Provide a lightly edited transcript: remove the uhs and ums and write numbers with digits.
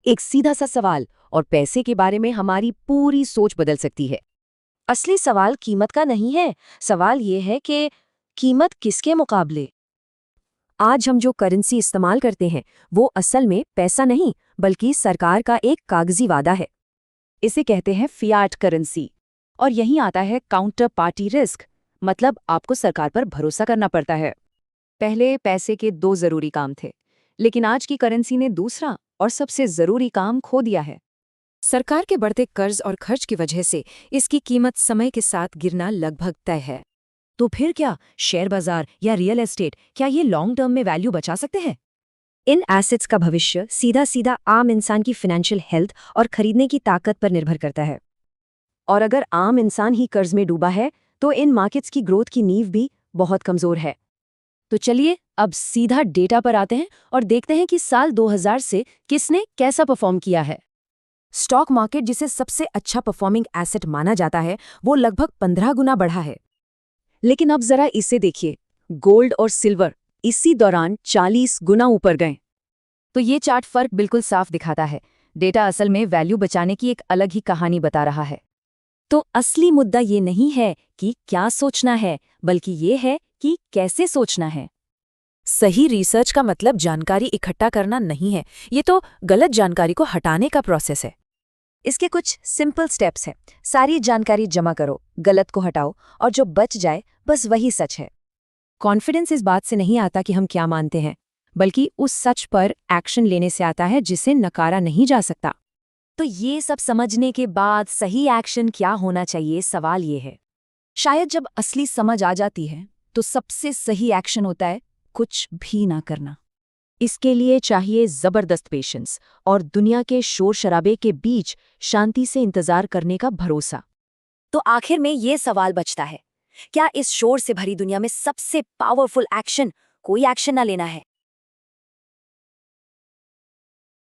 एक सीधा सा सवाल और पैसे के बारे में हमारी पूरी सोच बदल सकती है। असली सवाल कीमत का नहीं है, सवाल ये है कि कीमत किसके मुकाबले। आज हम जो करेंसी इस्तेमाल करते हैं वो असल में पैसा नहीं बल्कि सरकार का एक कागजी वादा है। इसे कहते हैं फियाट करेंसी। और यहीं आता है काउंटर पार्टी रिस्क, मतलब आपको सरकार पर भरोसा करना पड़ता है। पहले पैसे के दो जरूरी काम थे, लेकिन आज की करेंसी ने दूसरा और सबसे जरूरी काम खो दिया है। सरकार के बढ़ते कर्ज और खर्च की वजह से इसकी कीमत समय के साथ गिरना लगभग तय है। तो फिर क्या शेयर बाजार या रियल एस्टेट, क्या ये लॉन्ग टर्म में वैल्यू बचा सकते हैं? इन एसेट्स का भविष्य सीधा सीधा आम इंसान की फाइनेंशियल हेल्थ और खरीदने की ताकत पर निर्भर करता है। और अगर आम इंसान ही कर्ज में डूबा है तो इन मार्केट्स की ग्रोथ की नींव भी बहुत कमजोर है। तो चलिए अब सीधा डेटा पर आते हैं और देखते हैं कि साल 2000 से किसने कैसा परफॉर्म किया है। स्टॉक मार्केट जिसे सबसे अच्छा परफॉर्मिंग एसेट माना जाता है वो लगभग 15 गुना बढ़ा है। लेकिन अब जरा इसे देखिए, गोल्ड और सिल्वर इसी दौरान 40 गुना ऊपर गए। तो ये चार्ट फर्क बिल्कुल साफ दिखाता है। डेटा असल में वैल्यू बचाने की एक अलग ही कहानी बता रहा है। तो असली मुद्दा ये नहीं है कि क्या सोचना है, बल्कि ये है कि कैसे सोचना है। सही रिसर्च का मतलब जानकारी इकट्ठा करना नहीं है, ये तो गलत जानकारी को हटाने का प्रोसेस है। इसके कुछ सिंपल स्टेप्स हैं। सारी जानकारी जमा करो, गलत को हटाओ और जो बच जाए बस वही सच है। कॉन्फिडेंस इस बात से नहीं आता कि हम क्या मानते हैं, बल्कि उस सच पर एक्शन लेने से आता है जिसे नकारा नहीं जा सकता। तो ये सब समझने के बाद सही एक्शन क्या होना चाहिए, सवाल ये है। शायद जब असली समझ आ जाती है तो सबसे सही एक्शन होता है कुछ भी ना करना। इसके लिए चाहिए जबरदस्त पेशेंस और दुनिया के शोर शराबे के बीच शांति से इंतजार करने का भरोसा। तो आखिर में ये सवाल बचता है, क्या इस शोर से भरी दुनिया में सबसे पावरफुल एक्शन कोई एक्शन ना लेना है?